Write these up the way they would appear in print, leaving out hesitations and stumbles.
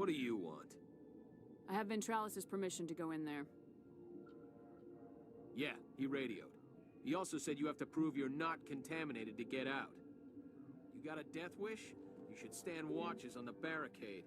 What do you want? I have Ventralis's permission to go in there. Yeah, he radioed. He also said you have to prove you're not contaminated to get out. You got a death wish? You should stand watches on the barricade.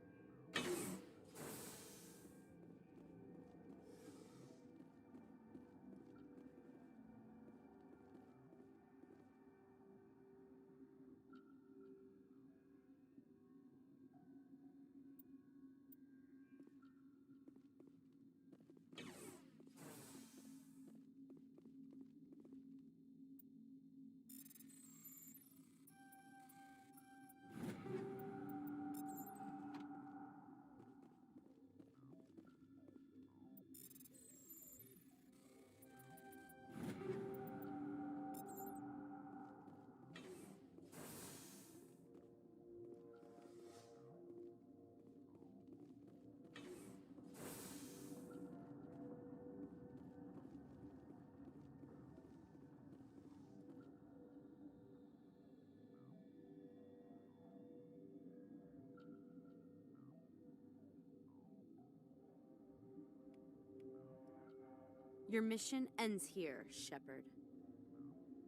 Your mission ends here, Shepard.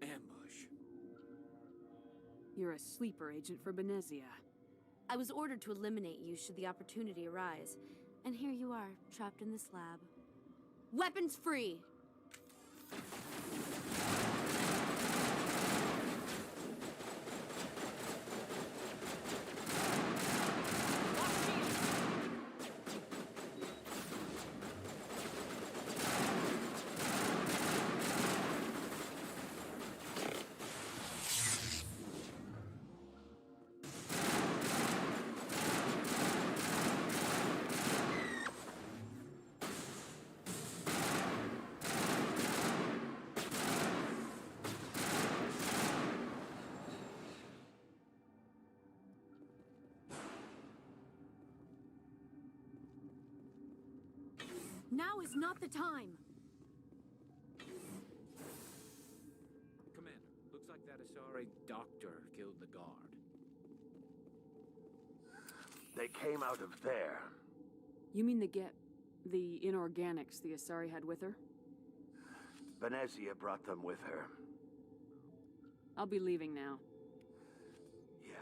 Ambush. You're a sleeper agent for Benezia. I was ordered to eliminate you should the opportunity arise, and here you are, trapped in this lab. Weapons free! Now is not the time! Commander, looks like that Asari doctor killed the guard. They came out of there. You mean the inorganics the Asari had with her? Benezia brought them with her. I'll be leaving now. Yeah.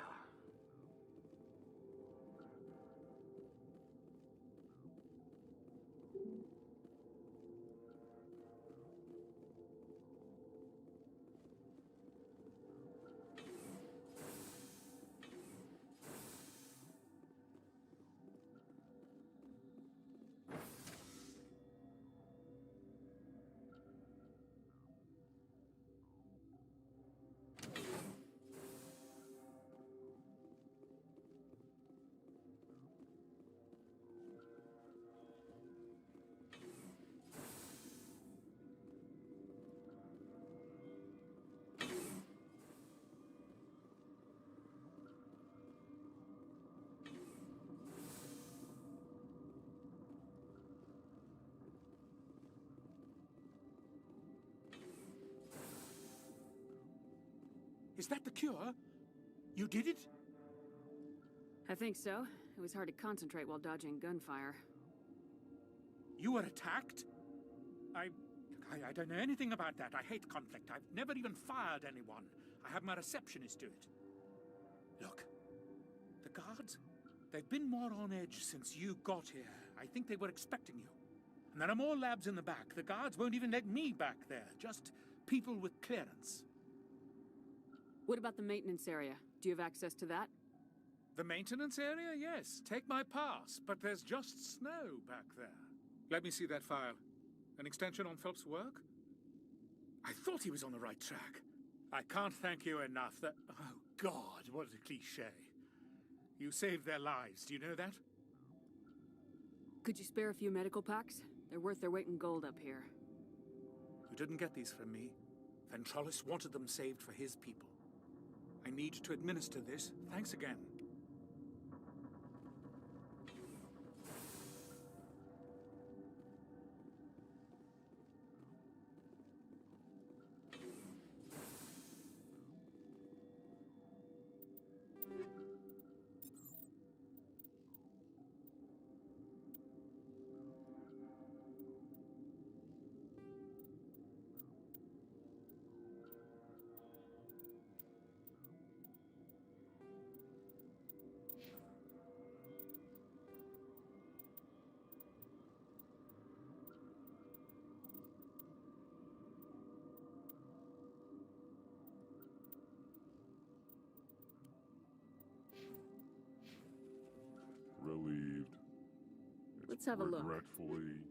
Is that the cure? You did it? I think so. It was hard to concentrate while dodging gunfire. You were attacked? I don't know anything about that. I hate conflict. I've never even fired anyone. I have my receptionist do it. Look, the guards, they've been more on edge since you got here. I think they were expecting you. And there are more labs in the back. The guards won't even let me back there. Just people with clearance. What about the maintenance area? Do you have access to that? The maintenance area? Yes. Take my pass. But there's just snow back there. Let me see that file. An extension on Phelps' work? I thought he was on the right track. I can't thank you enough that... Oh, God, what a cliché. You saved their lives, do you know that? Could you spare a few medical packs? They're worth their weight in gold up here. You didn't get these from me. Ventralis wanted them saved for his people. I need to administer this. Thanks again. Let's have a look. regretfully.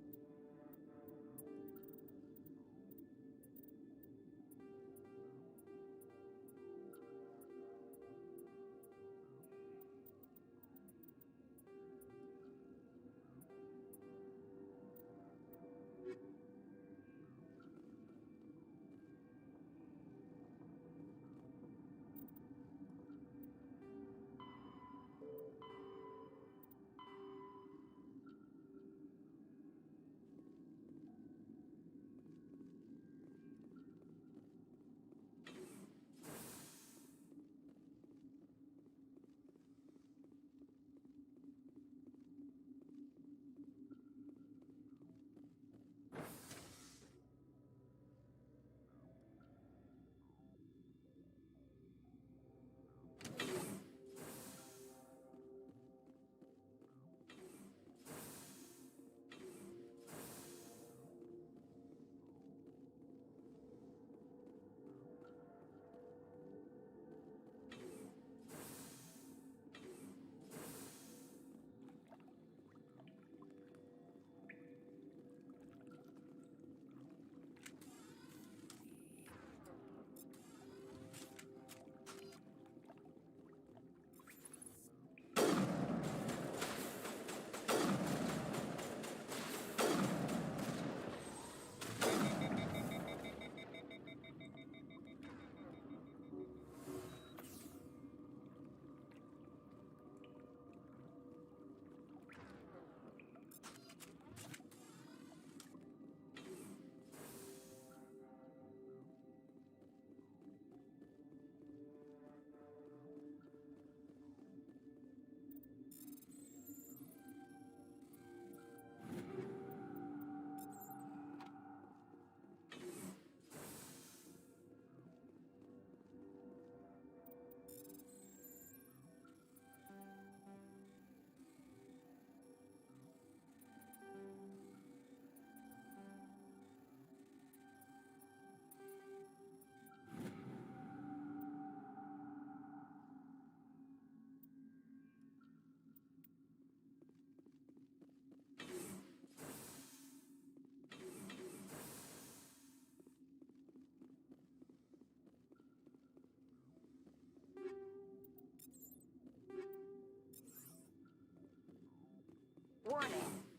Warning,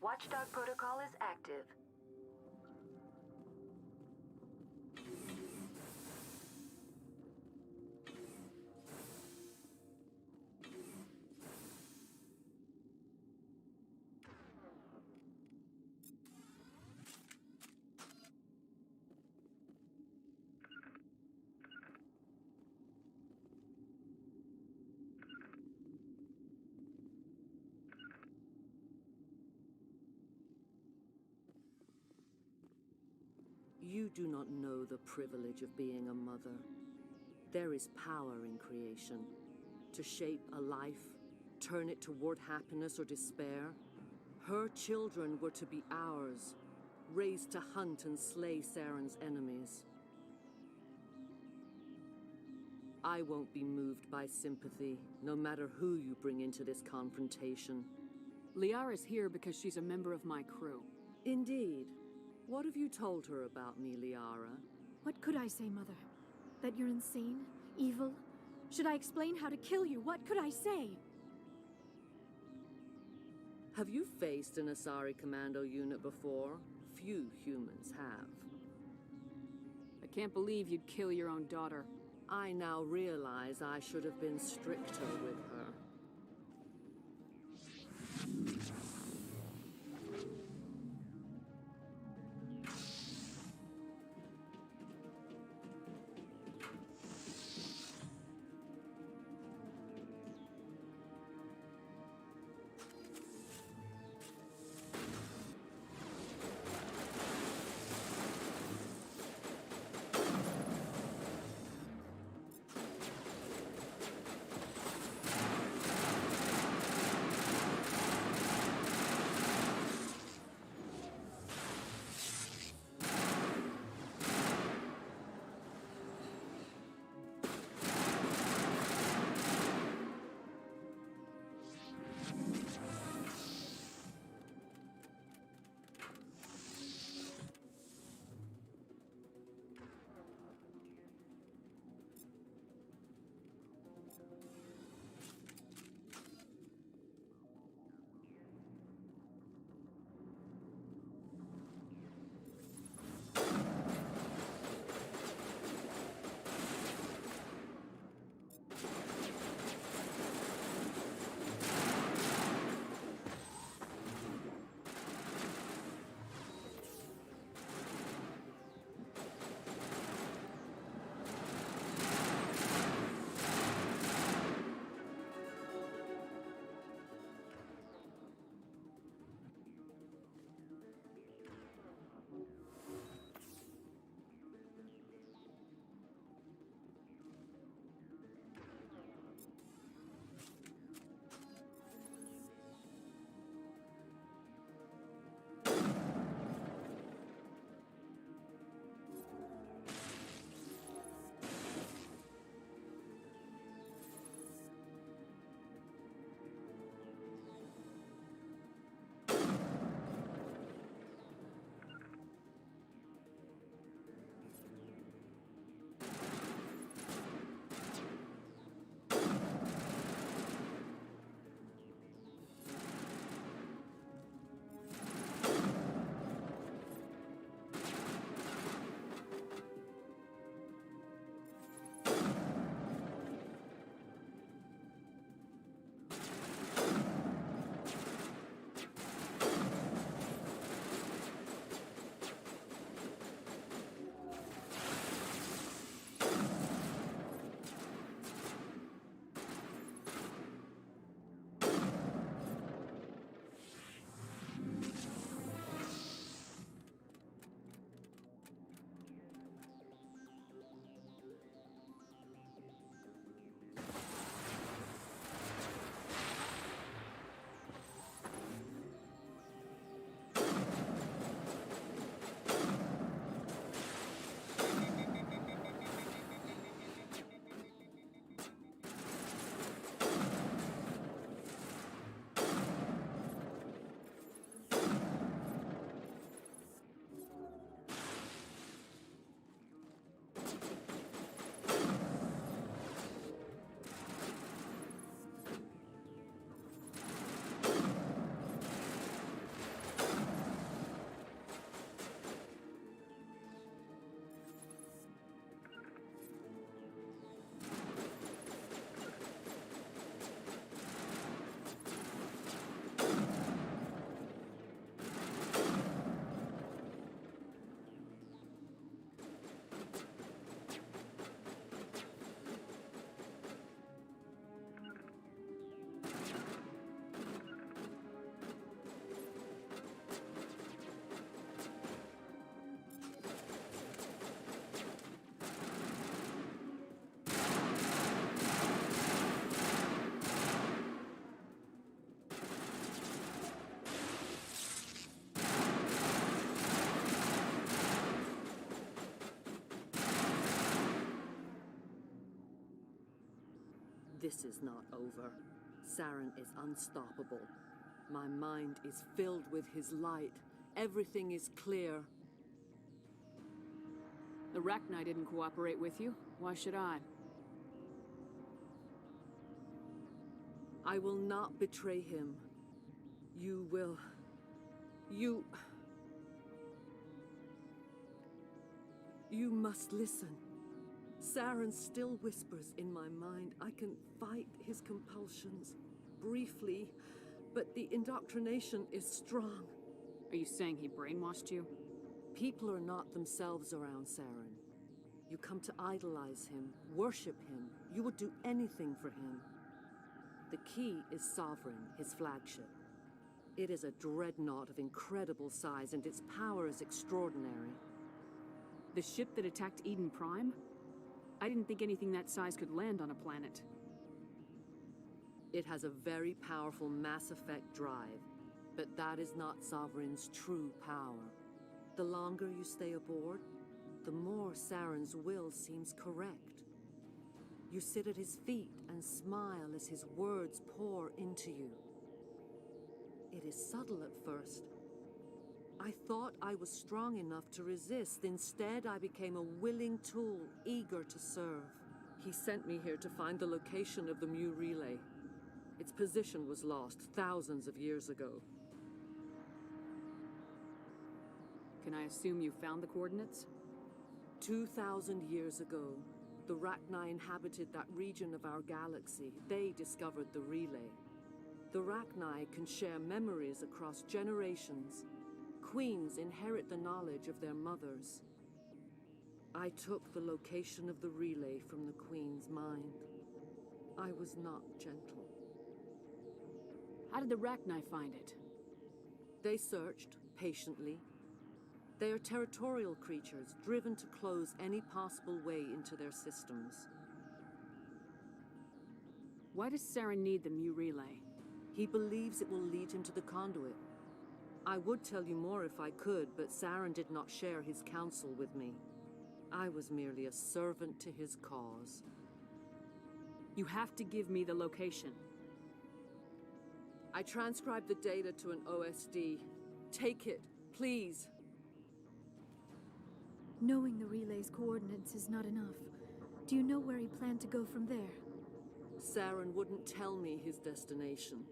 Watchdog protocol is active. You do not know the privilege of being a mother. There is power in creation. To shape a life, turn it toward happiness or despair. Her children were to be ours, raised to hunt and slay Saren's enemies. I won't be moved by sympathy, no matter who you bring into this confrontation. Liara's here because she's a member of my crew. Indeed. What have you told her about me, Liara? What could I say, Mother? That you're insane? Evil? Should I explain how to kill you? What could I say? Have you faced an Asari commando unit before? Few humans have. I can't believe you'd kill your own daughter. I now realize I should have been stricter with her. This is not over. Saren is unstoppable. My mind is filled with his light. Everything is clear. The Rachni didn't cooperate with you. Why should I? I will not betray him. You will. You must listen. Saren still whispers in my mind. I can fight his compulsions, briefly, but the indoctrination is strong. Are you saying he brainwashed you? People are not themselves around Saren. You come to idolize him, worship him. You would do anything for him. The key is Sovereign, his flagship. It is a dreadnought of incredible size, and its power is extraordinary. The ship that attacked Eden Prime? I didn't think anything that size could land on a planet. It has a very powerful mass effect drive, but that is not Sovereign's true power. The longer you stay aboard, the more Saren's will seems correct. You sit at his feet and smile as his words pour into you. It is subtle at first. I thought I was strong enough to resist. Instead, I became a willing tool, eager to serve. He sent me here to find the location of the Mu relay. Its position was lost thousands of years ago. Can I assume you found the coordinates? 2,000 years ago, the Rachni inhabited that region of our galaxy. They discovered the relay. The Rachni can share memories across generations. Queens inherit the knowledge of their mothers. I took the location of the relay from the Queen's mind. I was not gentle. How did the Rachni find it? They searched, patiently. They are territorial creatures, driven to close any possible way into their systems. Why does Saren need the Mu relay? He believes it will lead him to the conduit. I would tell you more if I could, but Saren did not share his counsel with me. I was merely a servant to his cause. You have to give me the location. I transcribed the data to an OSD. Take it, please. Knowing the relay's coordinates is not enough. Do you know where he planned to go from there? Saren wouldn't tell me his destination.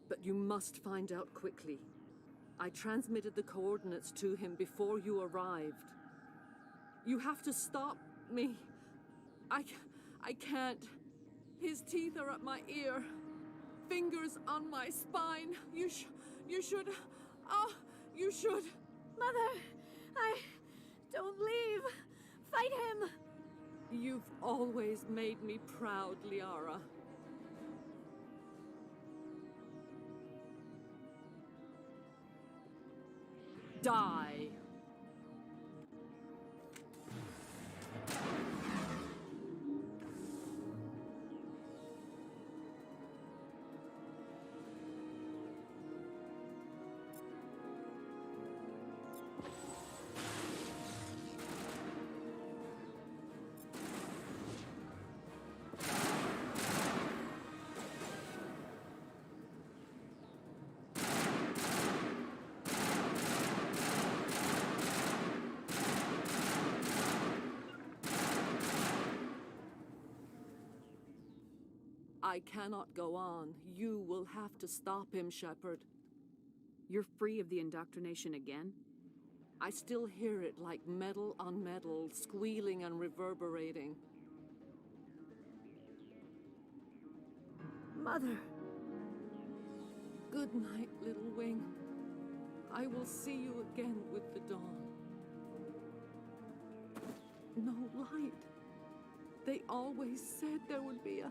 But you must find out quickly. I transmitted the coordinates to him before you arrived. You have to stop me. I can't. His teeth are at my ear. Fingers on my spine. You should... Oh, you should... Mother! Don't leave! Fight him! You've always made me proud, Liara. Die! I cannot go on. You will have to stop him, Shepard. You're free of the indoctrination again? I still hear it like metal on metal, squealing and reverberating. Mother! Good night, little wing. I will see you again with the dawn. No light. They always said there would be a...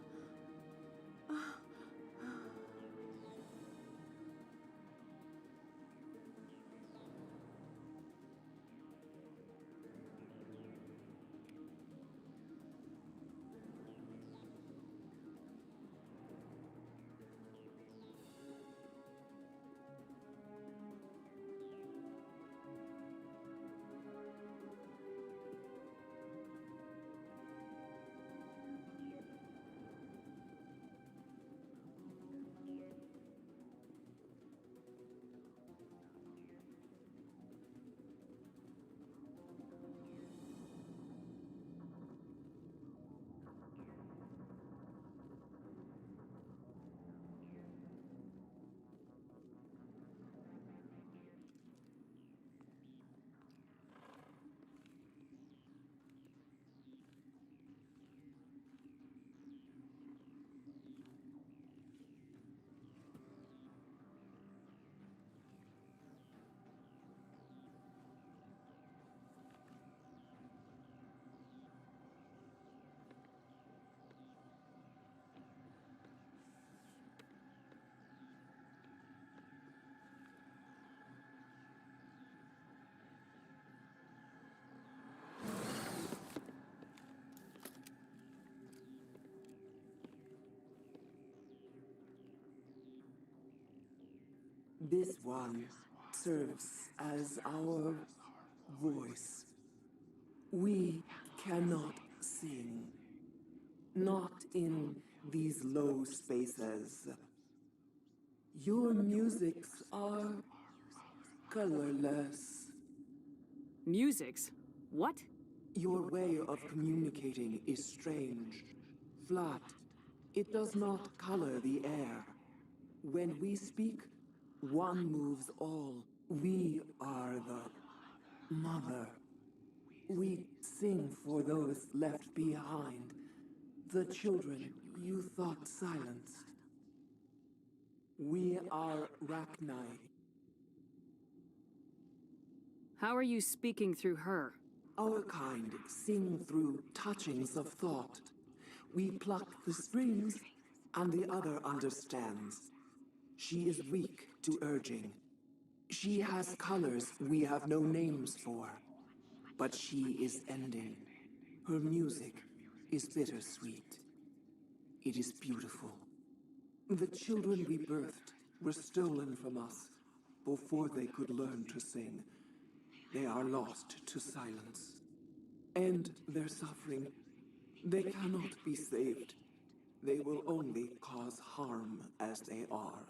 This one serves as our voice. We cannot sing. Not in these low spaces. Your musics are colorless. Musics? What? Your way of communicating is strange, flat. It does not color the air. When we speak, one moves all. We are the mother. We sing for those left behind, the children you thought silenced. We are Rachni. How are you speaking through her? Our kind sing through touchings of thought. We pluck the strings, and the other understands. She is weak to urging. She has colors we have no names for. But she is ending. Her music is bittersweet. It is beautiful. The children we birthed were stolen from us before they could learn to sing. They are lost to silence. And their suffering, they cannot be saved. They will only cause harm as they are.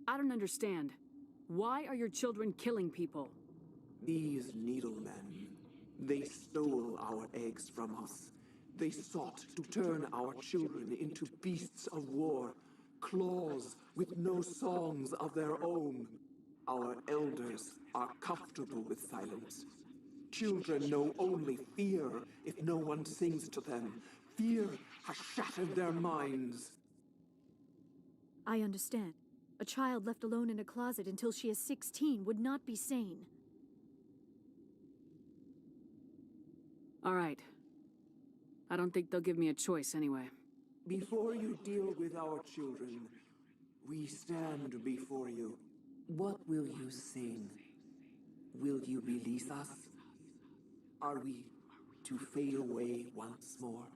I don't understand. Why are your children killing people? These needlemen, they stole our eggs from us. They sought to turn our children into beasts of war, claws with no songs of their own. Our elders are comfortable with silence. Children know only fear if no one sings to them. Fear has shattered their minds. I understand. A child left alone in a closet until she is 16 would not be sane. All right. I don't think they'll give me a choice anyway. Before you deal with our children, we stand before you. What will you sing? Will you release us? Are we to fade away once more?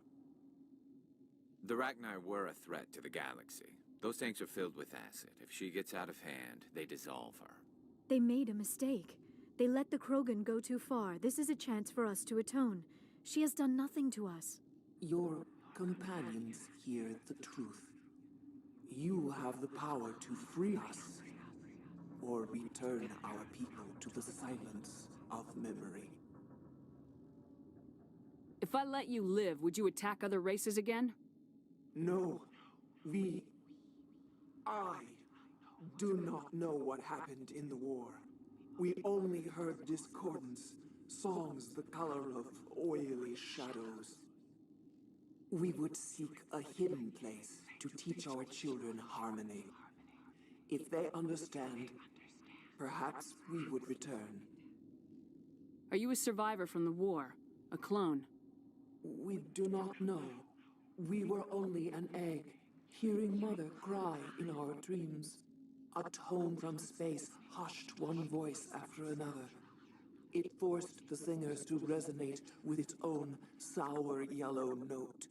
The Rachni were a threat to the galaxy. Those tanks are filled with acid. If she gets out of hand, they dissolve her. They made a mistake. They let the Krogan go too far. This is a chance for us to atone. She has done nothing to us. Your companions hear the truth. You have the power to free us, or return our people to the silence of memory. If I let you live, would you attack other races again? No, I do not know what happened in the war. We only heard discordance, songs the color of oily shadows. We would seek a hidden place to teach our children harmony. If they understand, perhaps we would return. Are you a survivor from the war? A clone? We do not know. We were only an egg, hearing Mother cry in our dreams. A tone from space hushed one voice after another. It forced the singers to resonate with its own sour yellow note.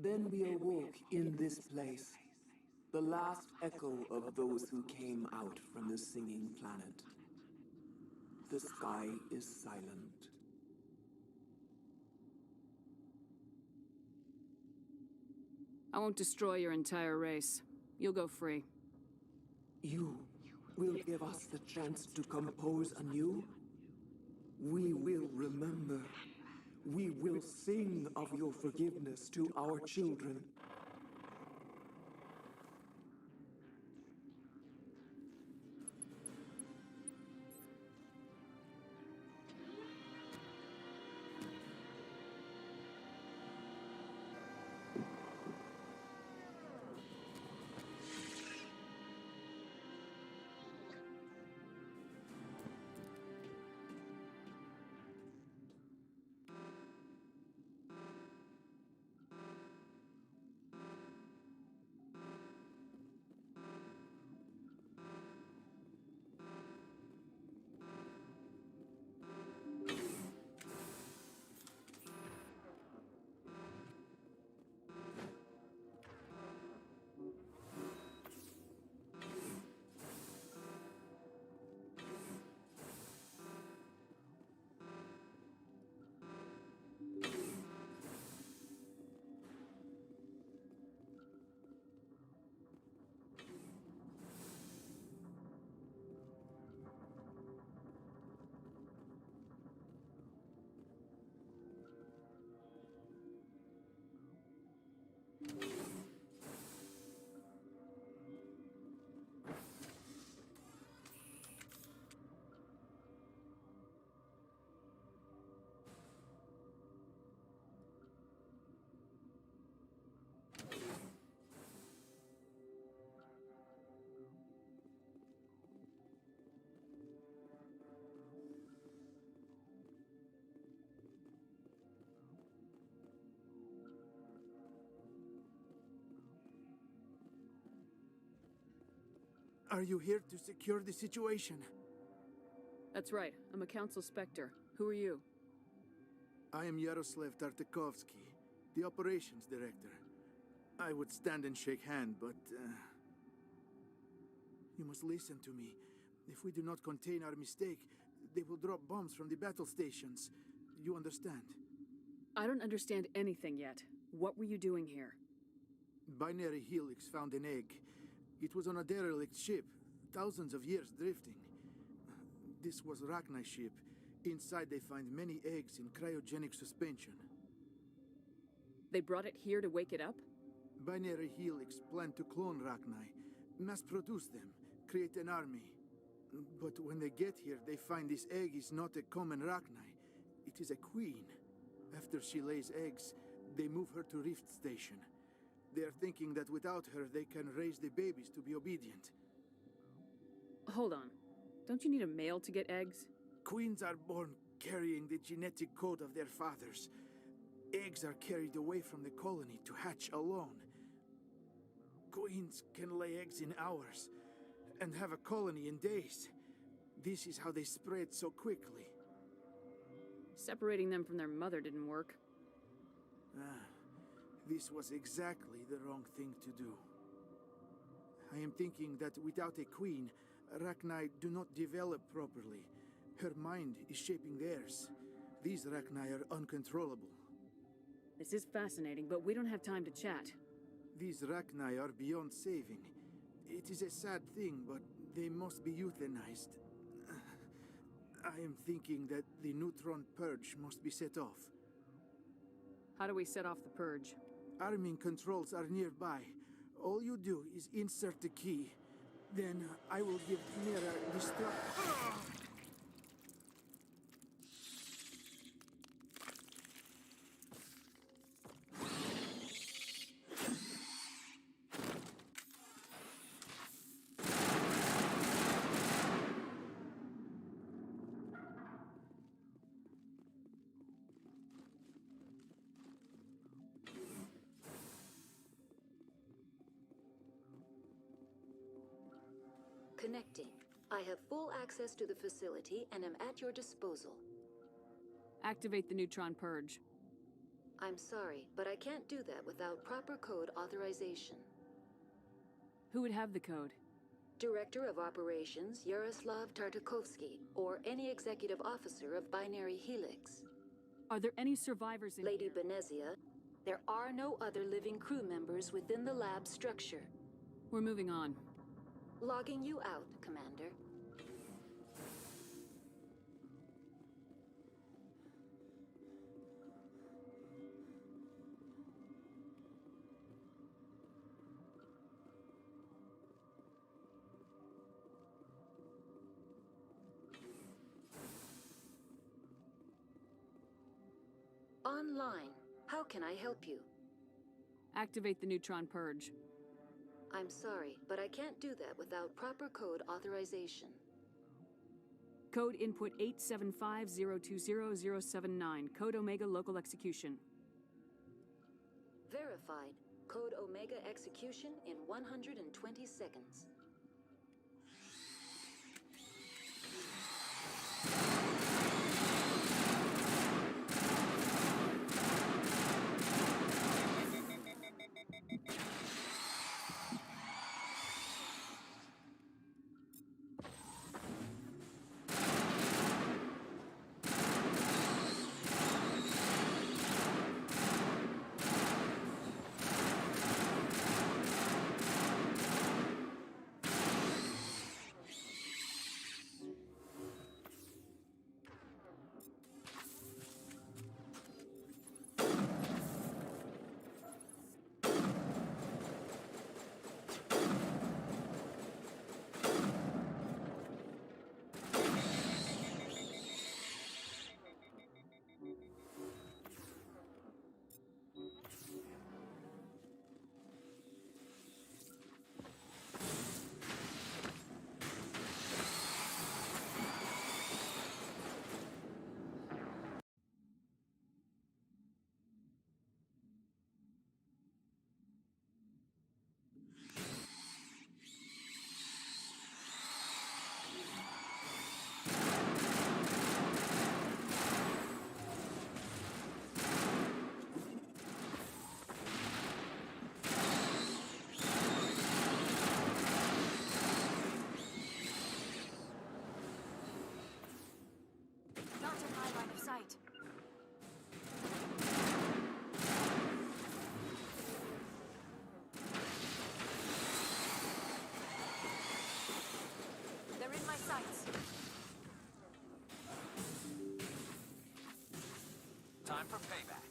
Then we awoke in this place, the last echo of those who came out from the singing planet. The sky is silent. I won't destroy your entire race. You'll go free. You will give us the chance to compose anew? We will remember. We will sing of your forgiveness to our children. Are you here to secure the situation? That's right. I'm a Council Spectre. Who are you? I am Yaroslav Tartakovsky, the operations director. I would stand and shake hand, but you must listen to me. If we do not contain our mistake, they will drop bombs from the battle stations. You understand? I don't understand anything yet. What were you doing here? Binary Helix found an egg. It was on a derelict ship, thousands of years drifting. This was Rachni's ship. Inside they find many eggs in cryogenic suspension. They brought it here to wake it up? Binary Helix planned to clone Rachni, mass-produce them, create an army. But when they get here, they find this egg is not a common Rachni. It is a queen. After she lays eggs, they move her to Rift Station. They are thinking that without her, they can raise the babies to be obedient. Hold on. Don't you need a male to get eggs? Queens are born carrying the genetic code of their fathers. Eggs are carried away from the colony to hatch alone. Queens can lay eggs in hours and have a colony in days. This is how they spread so quickly. Separating them from their mother didn't work. This was exactly the wrong thing to do. I am thinking that without a queen, Rachni do not develop properly. Her mind is shaping theirs. These Rachni are uncontrollable. This is fascinating, but we don't have time to chat. These Rachni are beyond saving. It is a sad thing, but they must be euthanized. I am thinking that the neutron purge must be set off. How do we set off the purge? Arming controls are nearby. All you do is insert the key. Then I will give Mira destruct. Connecting. I have full access to the facility and am at your disposal. Activate the neutron purge. I'm sorry, but I can't do that without proper code authorization. Who would have the code? Director of Operations Yaroslav Tartakovsky, or any executive officer of Binary Helix. Are there any survivors in Lady here? Benezia, there are no other living crew members within the lab structure. We're moving on. Logging you out, Commander. Online. How can I help you? Activate the neutron purge. I'm sorry, but I can't do that without proper code authorization. Code input 875020079. Code Omega local execution. Verified. Code Omega execution in 120 seconds. my sights. Time for payback.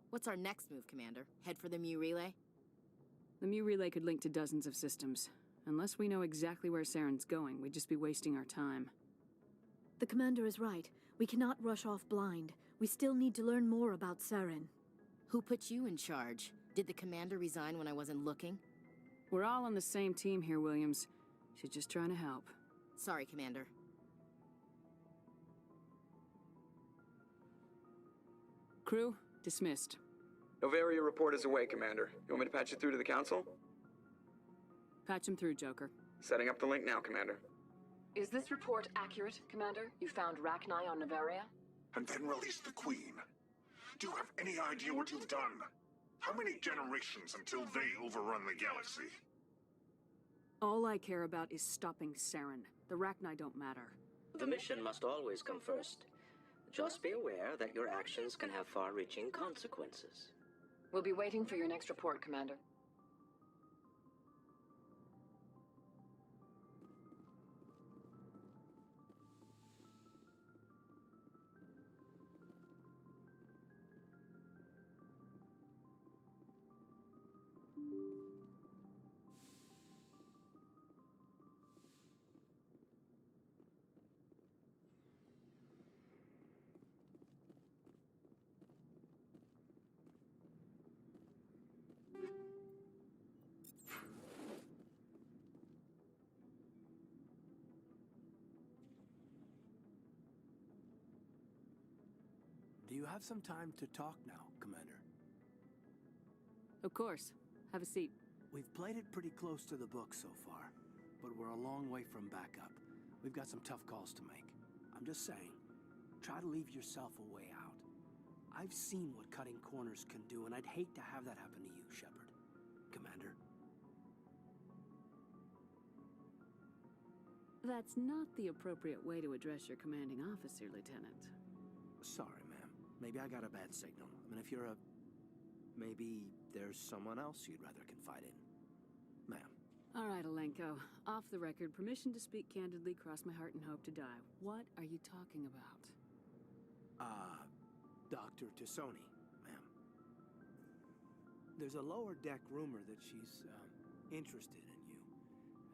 What's our next move, Commander? Head for the Mu relay? The Mu relay could link to dozens of systems. Unless we know exactly where Saren's going, we'd just be wasting our time. The commander is right. We cannot rush off blind. We still need to learn more about Saren. Who put you in charge? Did the commander resign when I wasn't looking? We're all on the same team here, Williams. She's just trying to help. Sorry, Commander. Crew, dismissed. Novaria report is away, Commander. You want me to patch it through to the Council? Patch him through, Joker. Setting up the link now, Commander. Is this report accurate, Commander? You found Rachni on Novaria? And then released the Queen. Do you have any idea what you've done? How many generations until they overrun the galaxy? All I care about is stopping Saren. The Rachni don't matter. The mission must always come first. Just be aware that your actions can have far-reaching consequences. We'll be waiting for your next report, Commander. Do you have some time to talk now, Commander? Of course. Have a seat. We've played it pretty close to the book so far, but we're a long way from backup. We've got some tough calls to make. I'm just saying, try to leave yourself a way out. I've seen what cutting corners can do, and I'd hate to have that happen to you, Shepard. Commander? That's not the appropriate way to address your commanding officer, Lieutenant. Sorry, ma'am. Maybe I got a bad signal. I mean, if you're a... Maybe there's someone else you'd rather confide in. Ma'am. All right, Alenko. Off the record, permission to speak candidly, cross my heart and hope to die. What are you talking about? Dr. Tassoni, ma'am. There's a lower deck rumor that she's, interested in you,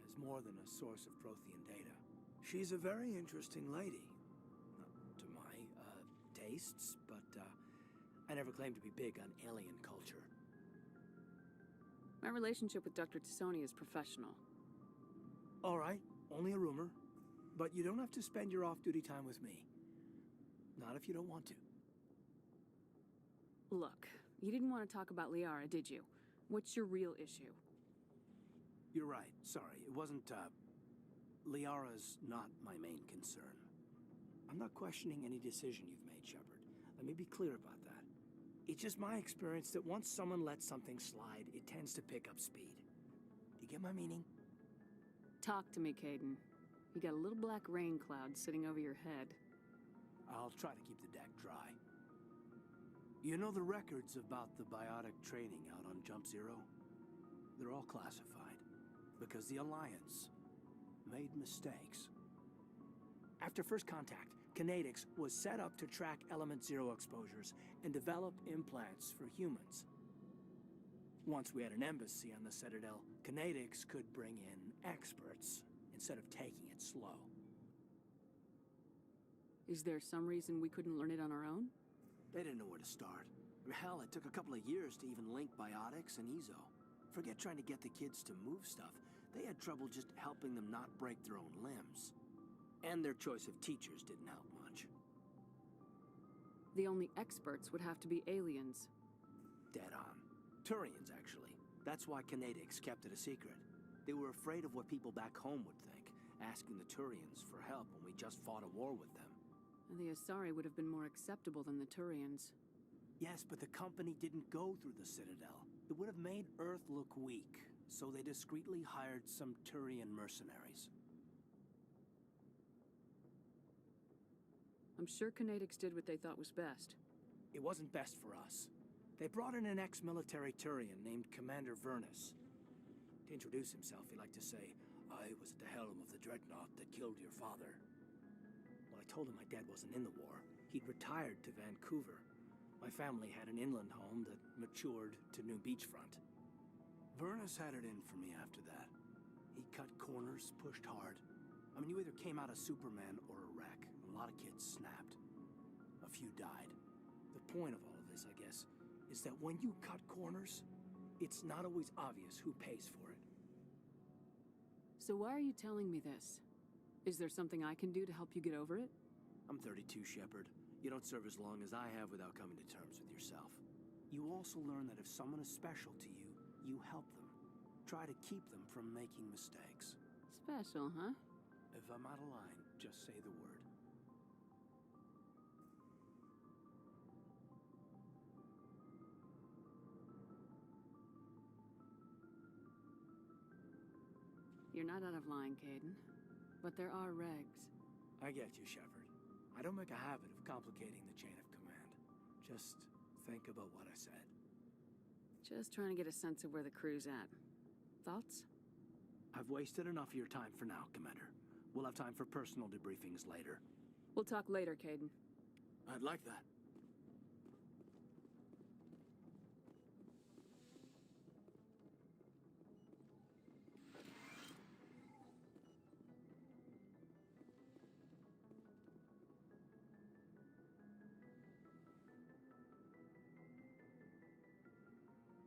as more than a source of Prothean data. She's a very interesting lady. To my, tastes, but, I never claimed to be big on alien culture. My relationship with Dr. Tassoni is professional. All right, only a rumor. But you don't have to spend your off-duty time with me. Not if you don't want to. Look, you didn't want to talk about Liara, did you? What's your real issue? You're right. Sorry. It wasn't, Liara's not my main concern. I'm not questioning any decision you've made, Shepard. Let me be clear about that. It's just my experience that once someone lets something slide, it tends to pick up speed. You get my meaning? Talk to me, Caden. You got a little black rain cloud sitting over your head. I'll try to keep the deck dry. You know the records about the biotic training out on Jump Zero? They're all classified, because the Alliance made mistakes. After first contact, Kinetics was set up to track Element Zero exposures and develop implants for humans. Once we had an embassy on the Citadel, Kinetics could bring in experts instead of taking it slow. Is there some reason we couldn't learn it on our own? They didn't know where to start. Hell, it took a couple of years to even link biotics and Ezo. Forget trying to get the kids to move stuff. They had trouble just helping them not break their own limbs. And their choice of teachers didn't help much. The only experts would have to be aliens. Dead on. Turians, actually. That's why Kinetics kept it a secret. They were afraid of what people back home would think, asking the Turians for help when we just fought a war with them. The Asari would have been more acceptable than the Turians. Yes, but the company didn't go through the Citadel. It would have made Earth look weak, so they discreetly hired some Turian mercenaries. I'm sure Kinetics did what they thought was best. It wasn't best for us. They brought in an ex-military Turian named Commander Vernus. To introduce himself, he liked to say, "I was at the helm of the dreadnought that killed your father." Well, I told him my dad wasn't in the war. He'd retired to Vancouver. My family had an inland home that matured to new beachfront. Vernus had it in for me after that. He cut corners, pushed hard. I mean, you either came out a Superman or a wreck. A lot of kids snapped. A few died. The point of all of this, I guess, is that when you cut corners, it's not always obvious who pays for it. So why are you telling me this? Is there something I can do to help you get over it? I'm 32, Shepard. You don't serve as long as I have without coming to terms with yourself. You also learn that if someone is special to you, you help them. Try to keep them from making mistakes. Special, huh? If I'm out of line, just say the word. You're not out of line, Caden. But there are regs. I get you, Shepard. I don't make a habit of complicating the chain of command. Just think about what I said. Just trying to get a sense of where the crew's at. Thoughts? I've wasted enough of your time for now, Commander. We'll have time for personal debriefings later. We'll talk later, Caden. I'd like that.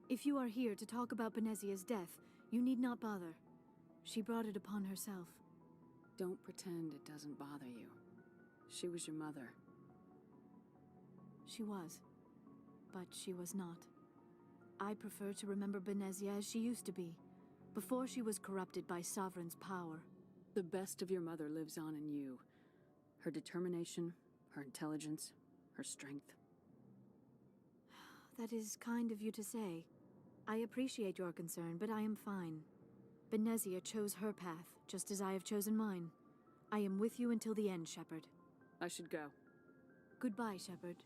If you are here to talk about Benezia's death, you need not bother. She brought it upon herself. Don't pretend it doesn't bother you. She was your mother. She was. But she was not. I prefer to remember Benezia as she used to be, before she was corrupted by Sovereign's power. The best of your mother lives on in you. Her determination, her intelligence, her strength. That is kind of you to say. I appreciate your concern, but I am fine. Benezia chose her path, just as I have chosen mine. I am with you until the end, Shepard. I should go. Goodbye, Shepard.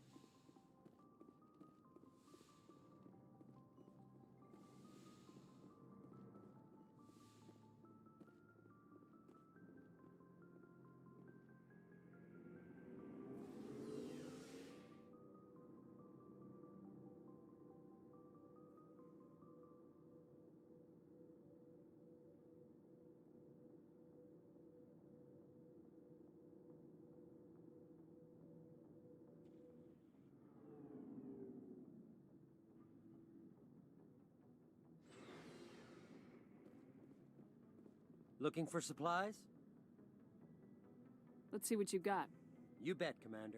Looking for supplies? Let's see what you got. You bet, Commander.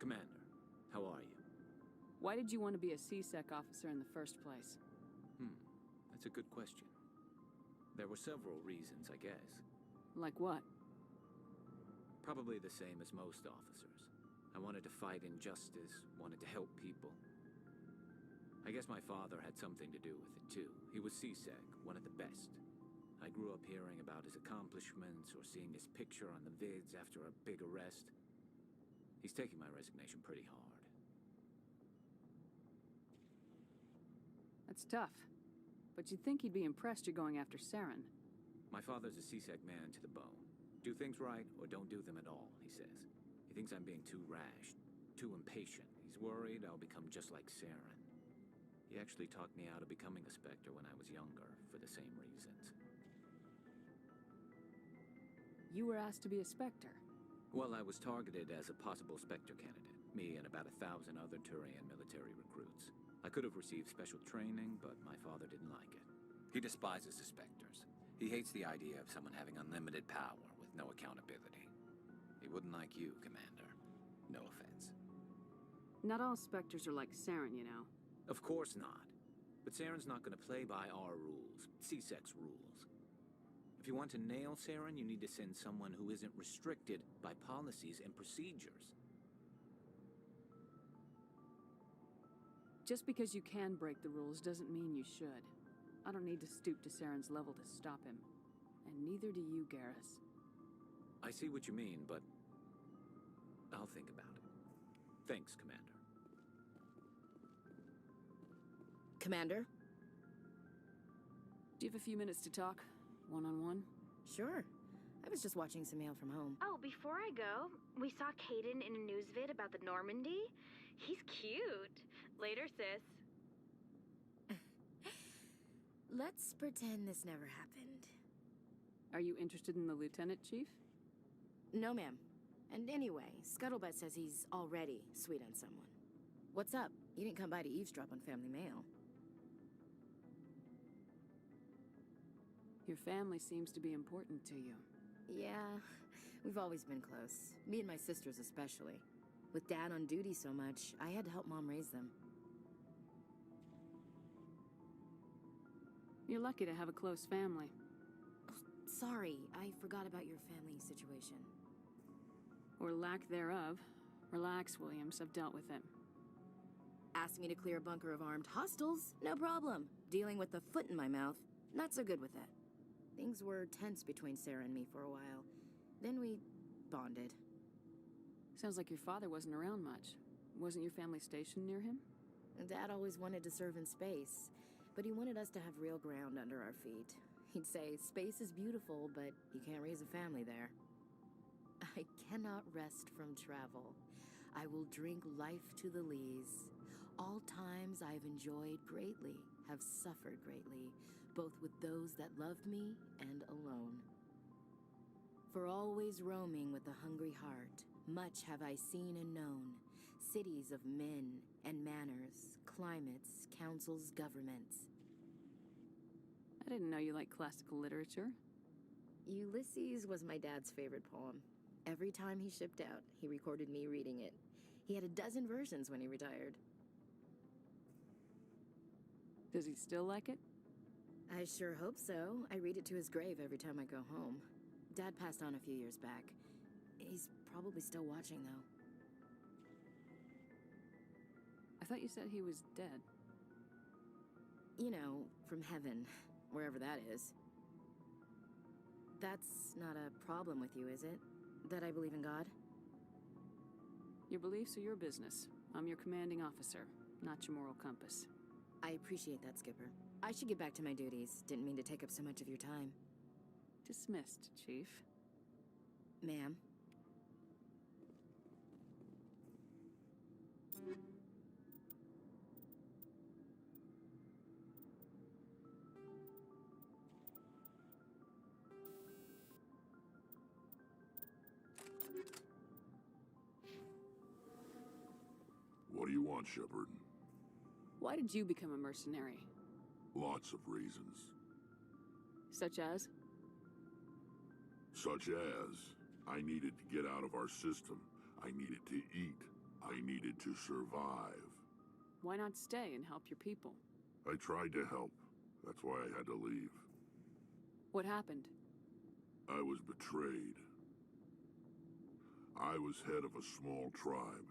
Commander, how are you? Why did you want to be a C-Sec officer in the first place? That's a good question. There were several reasons, I guess. Like what? Probably the same as most officers. I wanted to fight injustice, wanted to help people. I guess my father had something to do with it, too. He was C-Sec, one of the best. I grew up hearing about his accomplishments or seeing his picture on the vids after a big arrest. He's taking my resignation pretty hard. That's tough. But you'd think he'd be impressed you're going after Saren. My father's a C-Sec man to the bone. Do things right or don't do them at all, he says. He thinks I'm being too rash, too impatient. He's worried I'll become just like Saren. He actually talked me out of becoming a Spectre when I was younger, for the same reasons. You were asked to be a Spectre? Well, I was targeted as a possible Spectre candidate. Me and about 1,000 other Turian military recruits. I could have received special training, but my father didn't like it. He despises the Spectres. He hates the idea of someone having unlimited power with no accountability. He wouldn't like you, Commander. No offense. Not all Spectres are like Saren, you know. Of course not. But Saren's not going to play by our rules, C-Sec's rules. If you want to nail Saren, you need to send someone who isn't restricted by policies and procedures. Just because you can break the rules doesn't mean you should. I don't need to stoop to Saren's level to stop him. And neither do you, Garrus. I see what you mean, but I'll think about it. Thanks, Commander. Commander? Do you have a few minutes to talk? One-on-one? Sure. I was just watching some mail from home. Oh, before I go, we saw Caden in a news vid about the Normandy. He's cute. Later, sis. Let's pretend this never happened. Are you interested in the Lieutenant, Chief? No, ma'am. And anyway, Scuttlebutt says he's already sweet on someone. What's up? You didn't come by to eavesdrop on family mail. Your family seems to be important to you. Yeah, we've always been close. Me and my sisters especially. With Dad on duty so much, I had to help Mom raise them. You're lucky to have a close family. Oh, sorry, I forgot about your family situation. Or lack thereof. Relax, Williams. I've dealt with it. Asked me to clear a bunker of armed hostiles? No problem. Dealing with the foot in my mouth? Not so good with that. Things were tense between Sarah and me for a while. Then we bonded. Sounds like your father wasn't around much. Wasn't your family stationed near him? Dad always wanted to serve in space, but he wanted us to have real ground under our feet. He'd say, space is beautiful, but you can't raise a family there. I cannot rest from travel. I will drink life to the lees. All times I've enjoyed greatly, have suffered greatly, both with those that loved me and alone. For always roaming with a hungry heart, much have I seen and known, cities of men and manners, climates, councils, governments. I didn't know you liked classical literature. Ulysses was my dad's favorite poem. Every time he shipped out, he recorded me reading it. He had 12 versions when he retired. Does he still like it? I sure hope so. I read it to his grave every time I go home. Dad passed on a few years back. He's probably still watching, though. I thought you said he was dead. You know, from heaven, wherever that is. That's not a problem with you, is it? That I believe in God? Your beliefs are your business. I'm your commanding officer, not your moral compass. I appreciate that, Skipper. I should get back to my duties. Didn't mean to take up so much of your time. Dismissed, Chief. Ma'am. What do you want, Shepard? Why did you become a mercenary? Lots of reasons. Such as? Such as, I needed to get out of our system. I needed to eat. I needed to survive. Why not stay and help your people? I tried to help. That's why I had to leave. What happened? I was betrayed. I was head of a small tribe.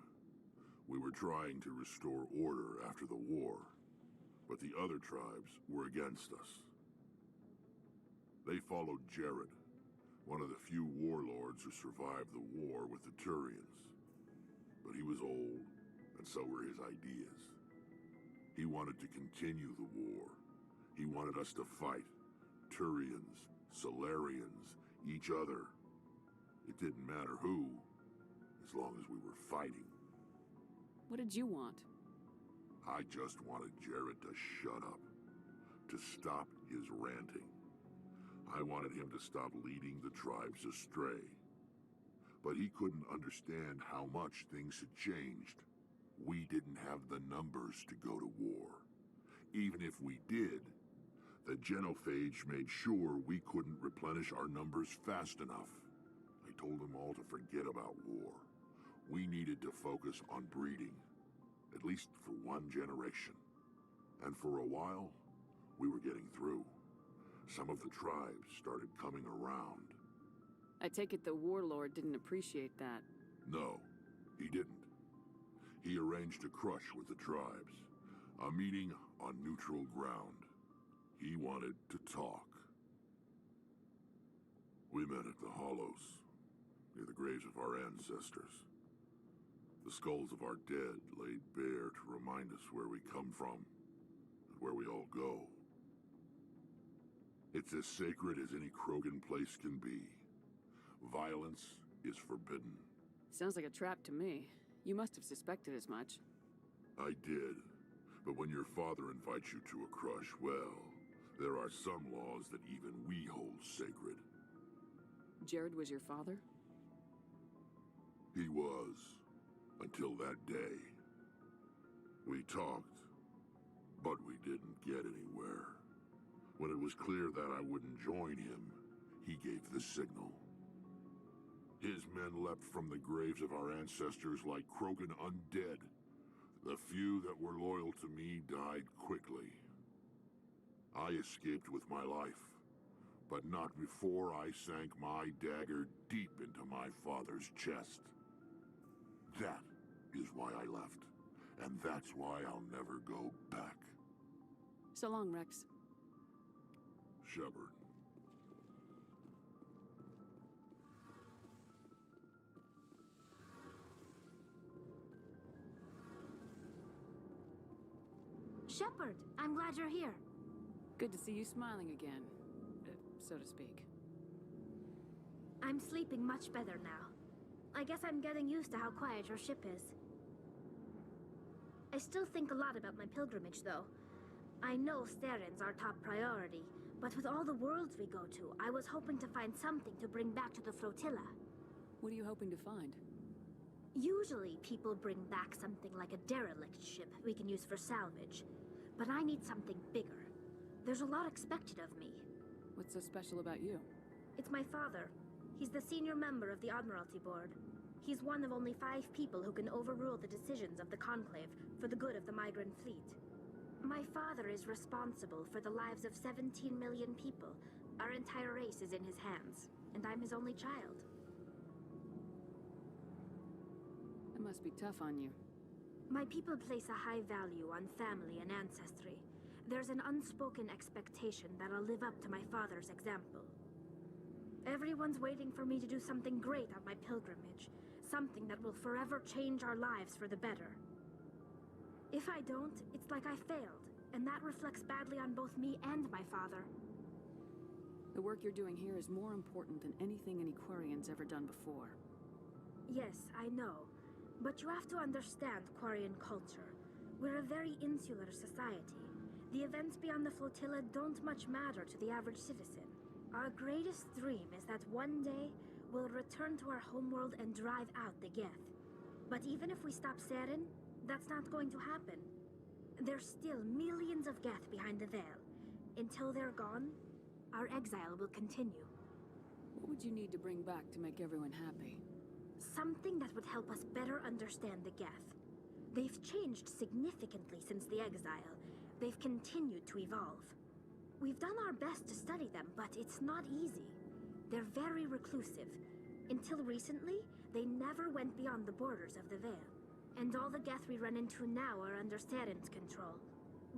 We were trying to restore order after the war, but the other tribes were against us. They followed Jared, one of the few warlords who survived the war with the Turians. But he was old, and so were his ideas. He wanted to continue the war. He wanted us to fight. Turians, Solarians, each other. It didn't matter who, as long as we were fighting. What did you want? I just wanted Jared to shut up, to stop his ranting. I wanted him to stop leading the tribes astray. But he couldn't understand how much things had changed. We didn't have the numbers to go to war. Even if we did, the genophage made sure we couldn't replenish our numbers fast enough. I told them all to forget about war. We needed to focus on breeding, at least for one generation. And for a while, we were getting through. Some of the tribes started coming around. I take it the warlord didn't appreciate that. No, he didn't. He arranged a crush with the tribes, a meeting on neutral ground. He wanted to talk. We met at the Hollows, near the graves of our ancestors. The skulls of our dead laid bare to remind us where we come from and where we all go. It's as sacred as any Krogan place can be. Violence is forbidden. Sounds like a trap to me. You must have suspected as much. I did. But when your father invites you to a crush, well, there are some laws that even we hold sacred. Jared was your father? He was. Until that day. We talked, but we didn't get anywhere. When it was clear that I wouldn't join him, he gave the signal. His men leapt from the graves of our ancestors like Krogan undead. The few that were loyal to me died quickly. I escaped with my life, but not before I sank my dagger deep into my father's chest. That is why I left, and that's why I'll never go back. So long, Rex. Shepard. Shepard, I'm glad you're here. Good to see you smiling again, so to speak. I'm sleeping much better now. I guess I'm getting used to how quiet your ship is. I still think a lot about my pilgrimage, though. I know Steren's our top priority, but with all the worlds we go to, I was hoping to find something to bring back to the flotilla. What are you hoping to find? Usually, people bring back something like a derelict ship we can use for salvage. But I need something bigger. There's a lot expected of me. What's so special about you? It's my father. He's the senior member of the Admiralty Board. He's one of only 5 people who can overrule the decisions of the Conclave for the good of the migrant fleet. My father is responsible for the lives of 17 million people. Our entire race is in his hands, and I'm his only child. That must be tough on you. My people place a high value on family and ancestry. There's an unspoken expectation that I'll live up to my father's example. Everyone's waiting for me to do something great on my pilgrimage. Something that will forever change our lives for the better. If I don't, it's like I failed, and that reflects badly on both me and my father. The work you're doing here is more important than anything an Aquarian's ever done before. Yes, I know. But you have to understand Quarian culture. We're a very insular society. The events beyond the flotilla don't much matter to the average citizen. Our greatest dream is that one day we'll return to our homeworld and drive out the Geth. But even if we stop Seren, that's not going to happen. There's still millions of Geth behind the veil. Until they're gone, our exile will continue. What would you need to bring back to make everyone happy? Something that would help us better understand the Geth. They've changed significantly since the exile. They've continued to evolve. We've done our best to study them, but it's not easy. They're very reclusive. Until recently, they never went beyond the borders of the Veil. And all the Geth we run into now are under Seren's control.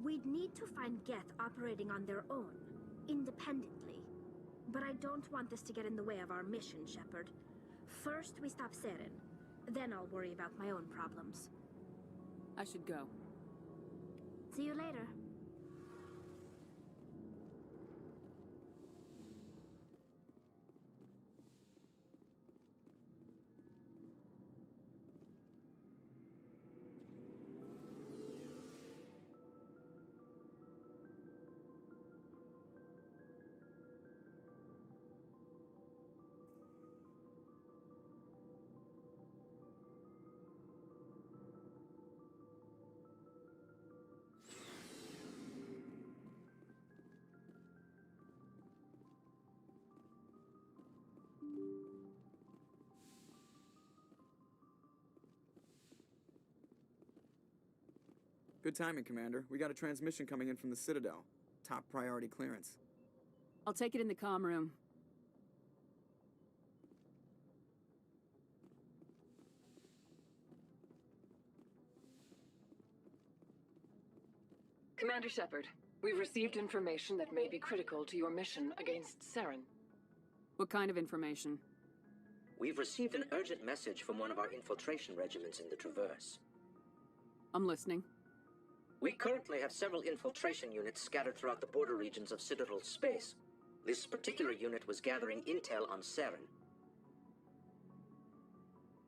We'd need to find Geth operating on their own, independently. But I don't want this to get in the way of our mission, Shepard. First, we stop Seren. Then I'll worry about my own problems. I should go. See you later. Good timing, Commander. We got a transmission coming in from the Citadel. Top priority clearance. I'll take it in the comm room. Commander Shepard, we've received information that may be critical to your mission against Seren. What kind of information? We've received an urgent message from one of our infiltration regiments in the Traverse. I'm listening. We currently have several infiltration units scattered throughout the border regions of Citadel space. This particular unit was gathering intel on Seren.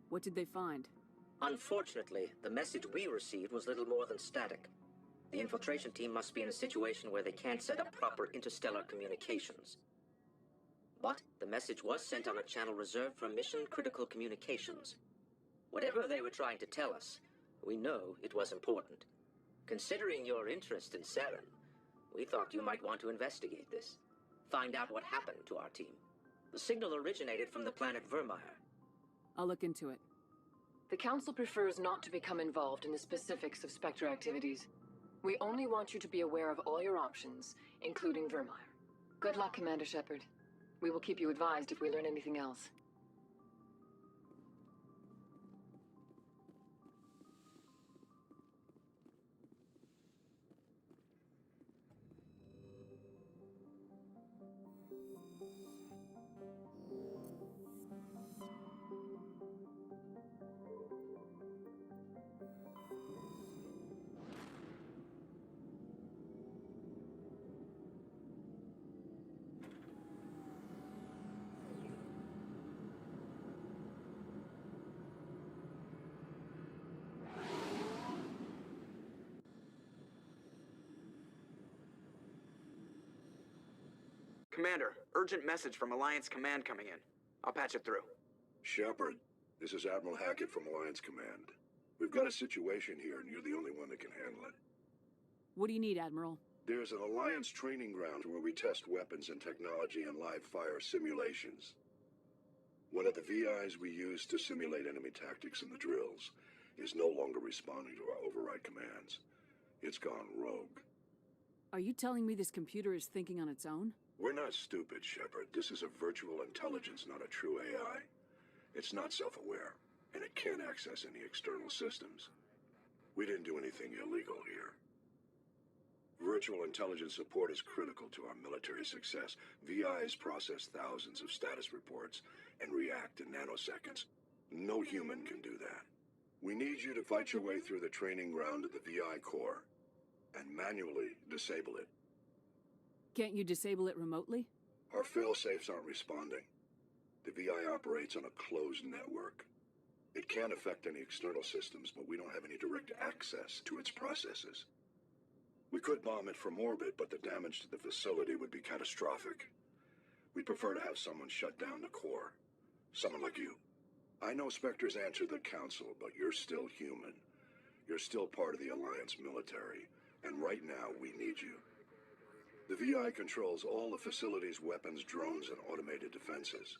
What did they find? Unfortunately, the message we received was little more than static. The infiltration team must be in a situation where they can't set up proper interstellar communications. But the message was sent on a channel reserved for mission-critical communications. Whatever they were trying to tell us, we know it was important. Considering your interest in Seren, we thought you might want to investigate this. Find out what happened to our team. The signal originated from the planet Vermeer. I'll look into it. The Council prefers not to become involved in the specifics of Spectre activities. We only want you to be aware of all your options, including Vermeer. Good luck, Commander Shepard. We will keep you advised if we learn anything else. Commander, urgent message from Alliance Command coming in. I'll patch it through. Shepard, this is Admiral Hackett from Alliance Command. We've got a situation here, and you're the only one that can handle it. What do you need, Admiral? There's an Alliance training ground where we test weapons and technology in live fire simulations. One of the VIs we use to simulate enemy tactics in the drills is no longer responding to our override commands. It's gone rogue. Are you telling me this computer is thinking on its own? We're not stupid, Shepard. This is a virtual intelligence, not a true AI. It's not self-aware, and it can't access any external systems. We didn't do anything illegal here. Virtual intelligence support is critical to our military success. VIs process thousands of status reports and react in nanoseconds. No human can do that. We need you to fight your way through the training ground of the VI core and manually disable it. Can't you disable it remotely? Our fail-safes aren't responding. The VI operates on a closed network. It can affect any external systems, but we don't have any direct access to its processes. We could bomb it from orbit, but the damage to the facility would be catastrophic. We'd prefer to have someone shut down the core. Someone like you. I know Spectres answer the Council, but you're still human. You're still part of the Alliance military, and right now we need you. The VI controls all the facility's weapons, drones, and automated defenses.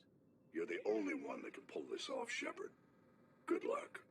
You're the only one that can pull this off, Shepard. Good luck.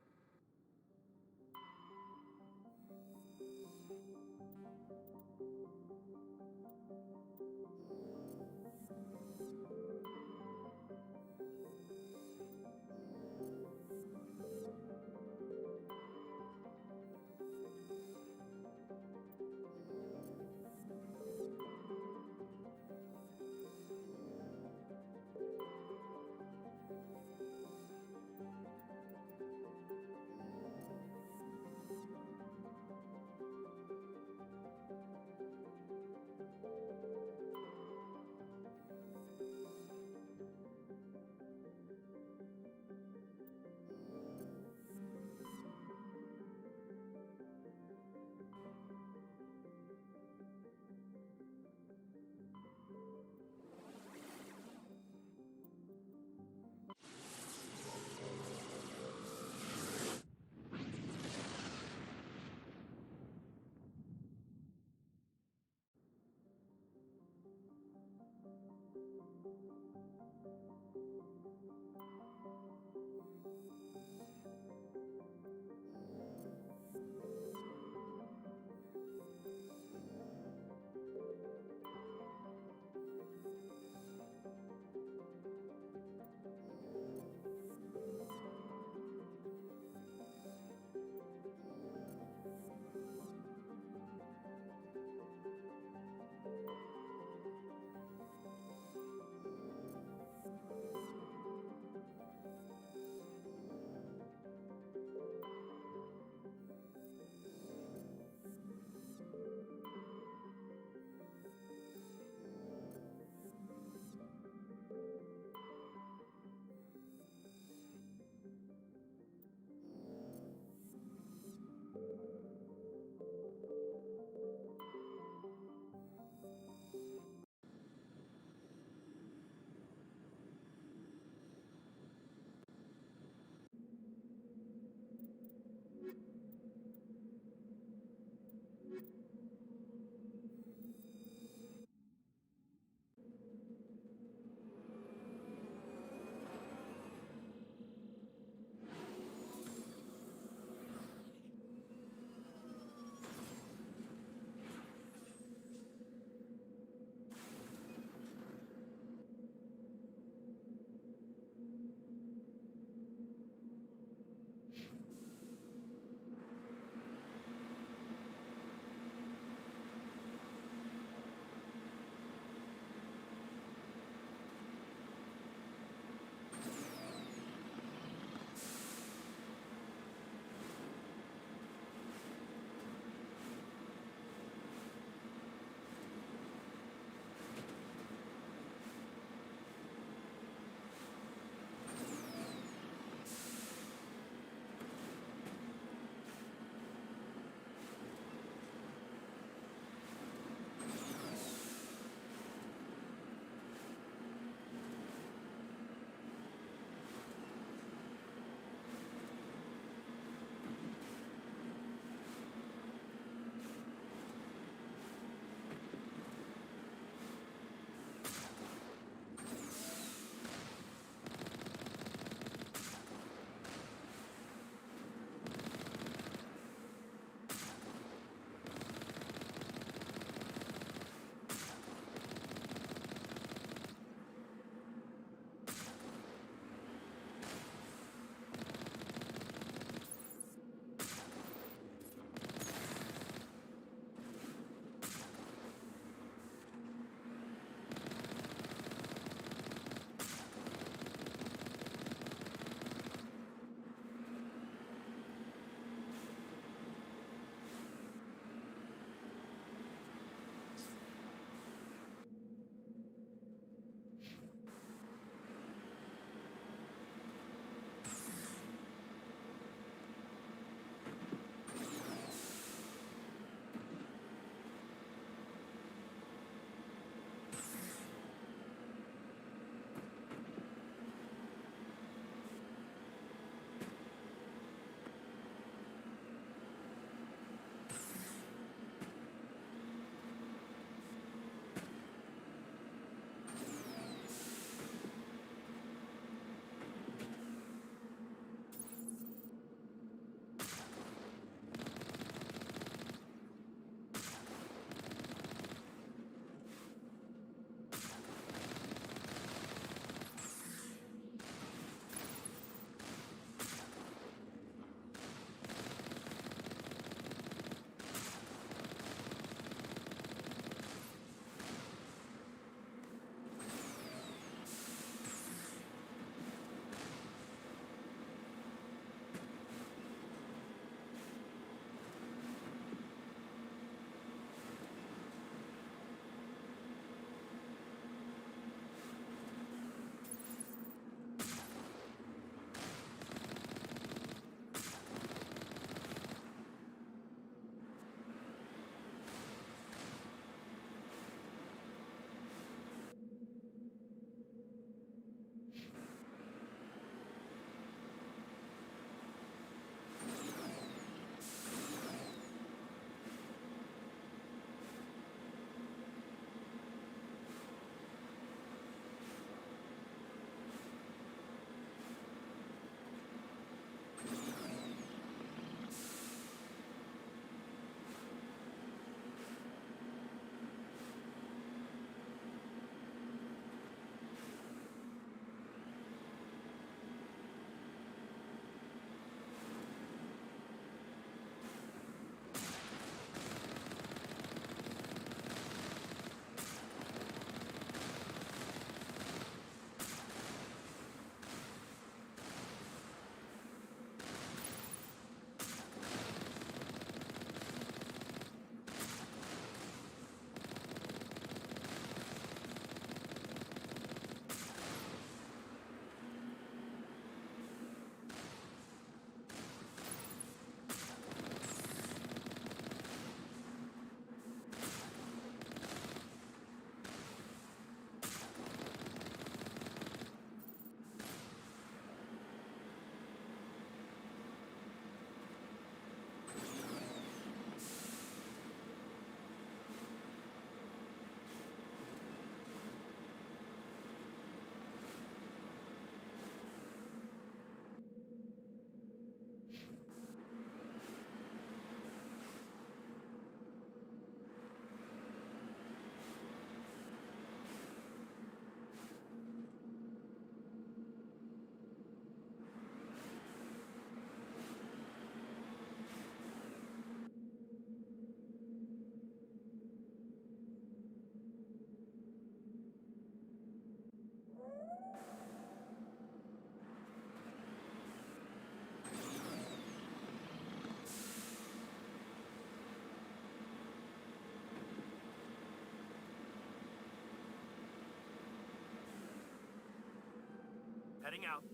Heading out.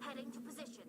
Heading to position.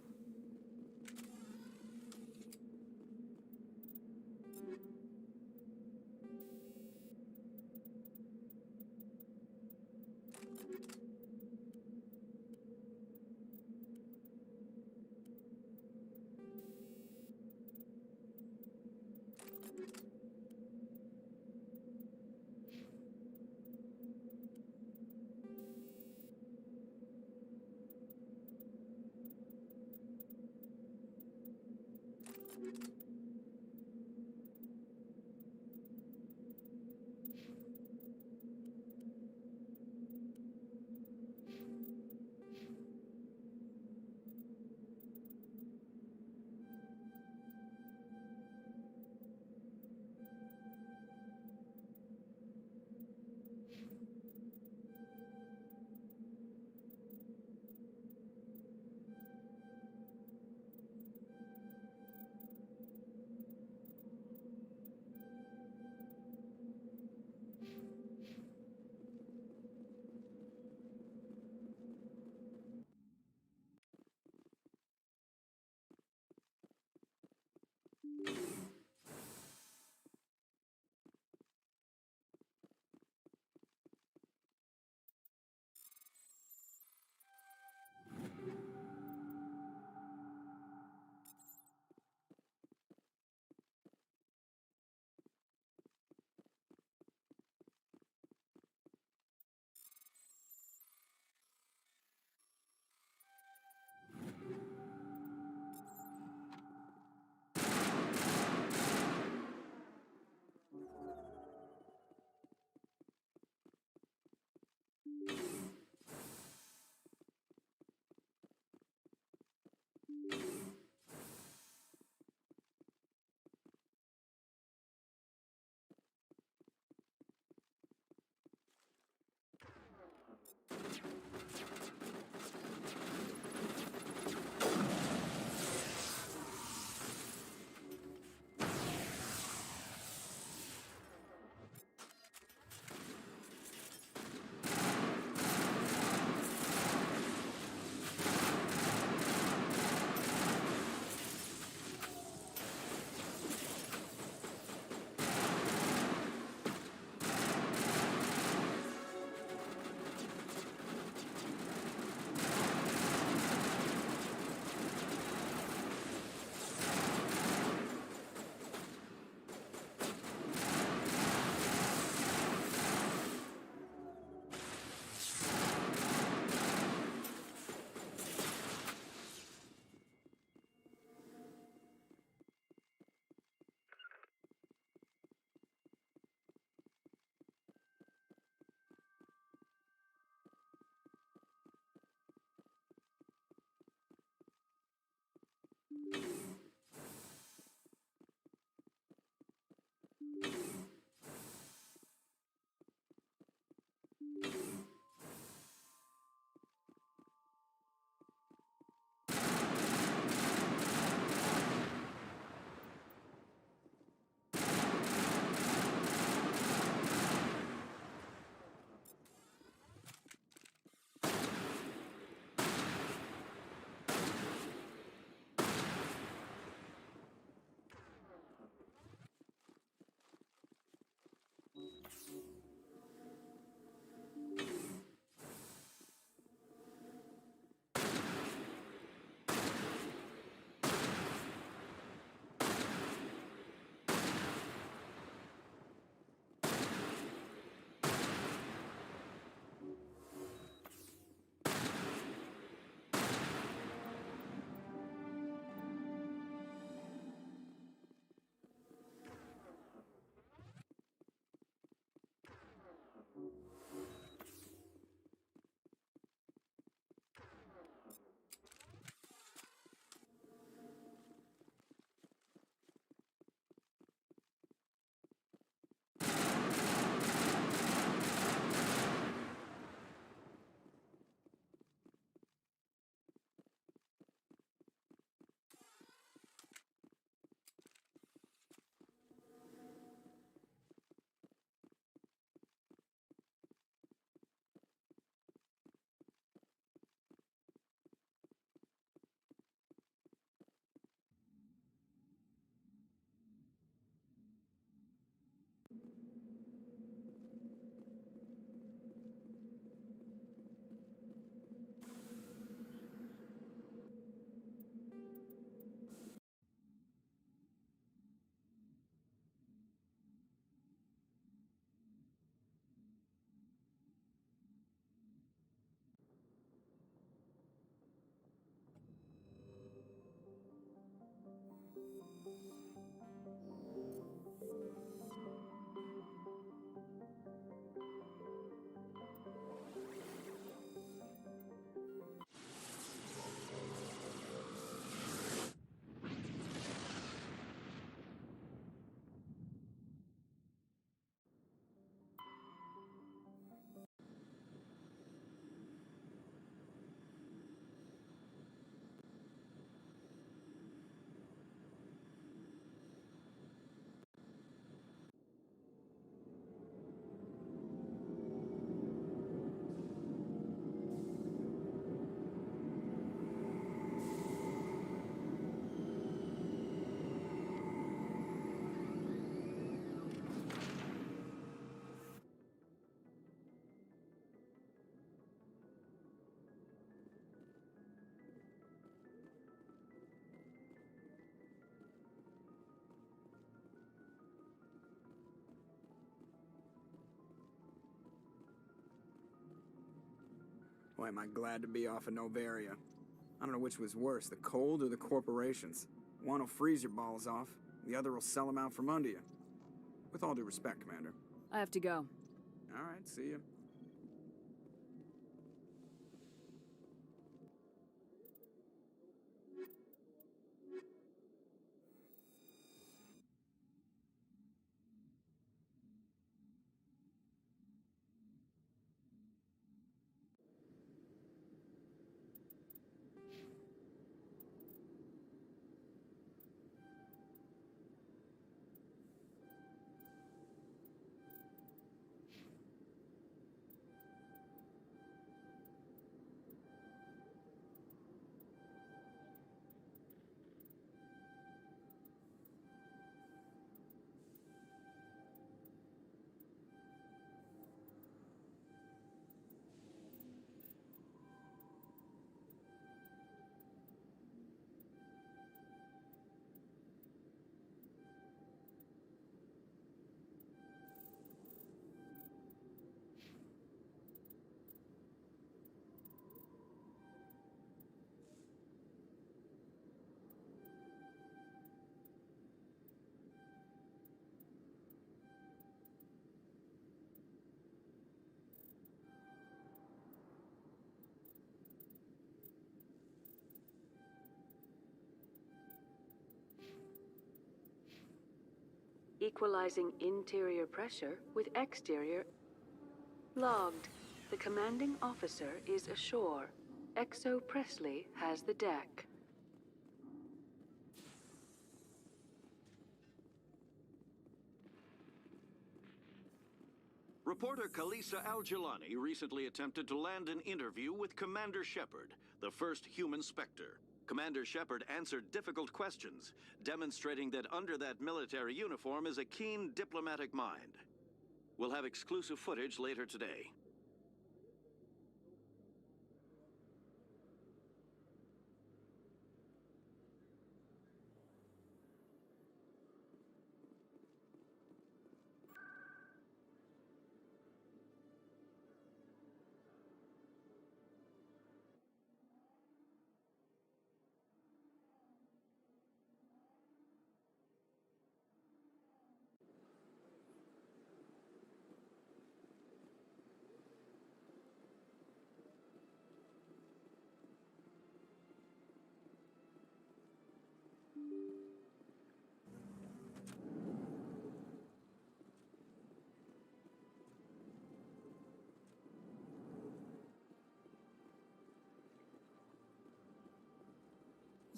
Boy, am I glad to be off of Novaria. I don't know which was worse, the cold or the corporations. One will freeze your balls off, the other will sell them out from under you. With all due respect, Commander. I have to go. All right, see ya. Equalizing interior pressure with exterior. Logged. The commanding officer is ashore. Exo Presley has the deck. Reporter Kalisa Al-Jilani recently attempted to land an interview with Commander Shepard, the first human Spectre. Commander Shepard answered difficult questions, demonstrating that under that military uniform is a keen diplomatic mind. We'll have exclusive footage later today.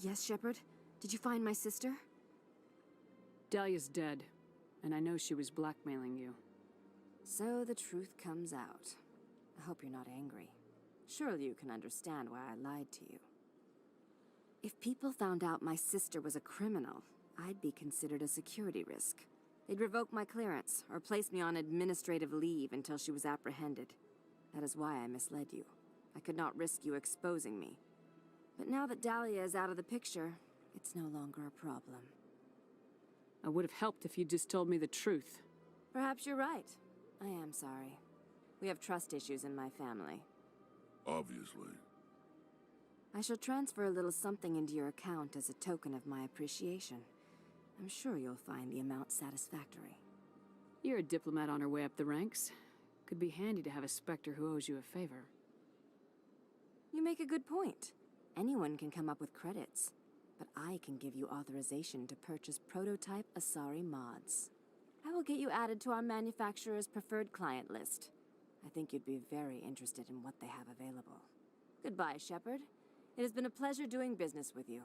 Yes, Shepard? Did you find my sister? Dahlia's dead, and I know she was blackmailing you. So the truth comes out. I hope you're not angry. Surely you can understand why I lied to you. If people found out my sister was a criminal, I'd be considered a security risk. They'd revoke my clearance, or place me on administrative leave until she was apprehended. That is why I misled you. I could not risk you exposing me. But now that Dahlia is out of the picture, it's no longer a problem. I would have helped if you just told me the truth. Perhaps you're right. I am sorry. We have trust issues in my family. Obviously. I shall transfer a little something into your account as a token of my appreciation. I'm sure you'll find the amount satisfactory. You're a diplomat on her way up the ranks. Could be handy to have a Spectre who owes you a favor. You make a good point. Anyone can come up with credits, but I can give you authorization to purchase prototype Asari mods. I will get you added to our manufacturer's preferred client list. I think you'd be very interested in what they have available. Goodbye, Shepard. It has been a pleasure doing business with you.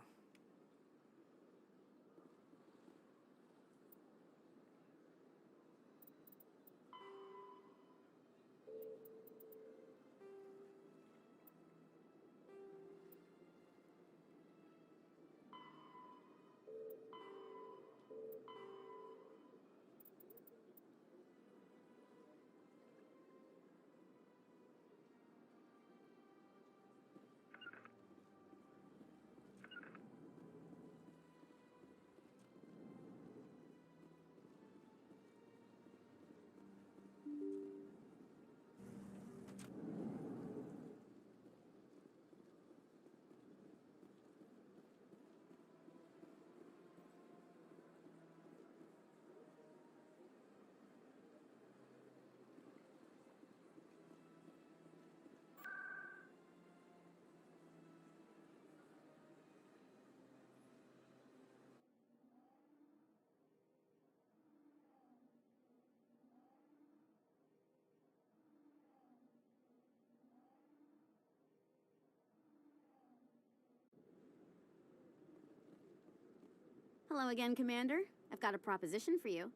Hello again, Commander. I've got a proposition for you.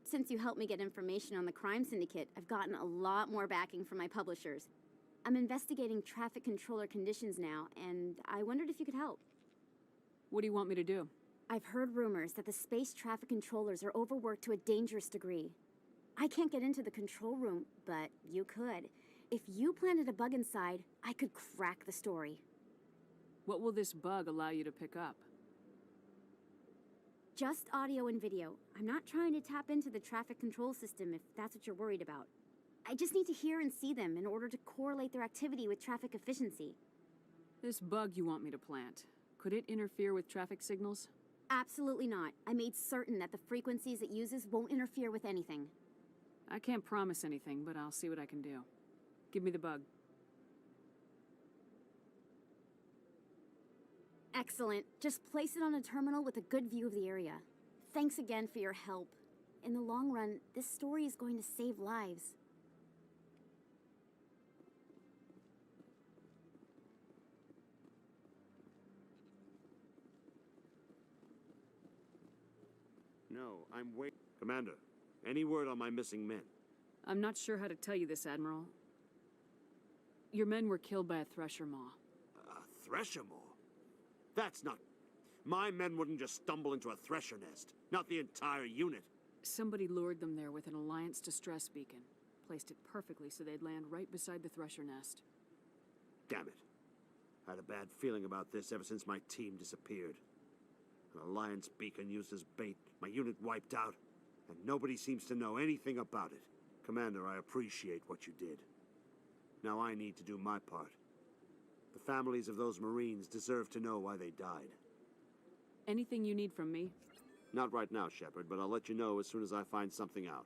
Since you helped me get information on the crime syndicate, I've gotten a lot more backing from my publishers. I'm investigating traffic controller conditions now, and I wondered if you could help. What do you want me to do? I've heard rumors that the space traffic controllers are overworked to a dangerous degree. I can't get into the control room, but you could. If you planted a bug inside, I could crack the story. What will this bug allow you to pick up? Just audio and video. I'm not trying to tap into the traffic control system if that's what you're worried about. I just need to hear and see them in order to correlate their activity with traffic efficiency. This bug you want me to plant, could it interfere with traffic signals? Absolutely not. I made certain that the frequencies it uses won't interfere with anything. I can't promise anything, but I'll see what I can do. Give me the bug. Excellent. Just place it on a terminal with a good view of the area. Thanks again for your help. In the long run, this story is going to save lives. No, I'm waiting. Commander, any word on my missing men? I'm not sure how to tell you this, Admiral. Your men were killed by a Thresher Maw. A Thresher Maw? That's not... My men wouldn't just stumble into a Thresher nest. Not the entire unit. Somebody lured them there with an Alliance distress beacon. Placed it perfectly so they'd land right beside the Thresher nest. Damn it. I had a bad feeling about this ever since my team disappeared. An Alliance beacon used as bait, my unit wiped out, and nobody seems to know anything about it. Commander, I appreciate what you did. Now I need to do my part. The families of those Marines deserve to know why they died. Anything you need from me? Not right now, Shepard, but I'll let you know as soon as I find something out.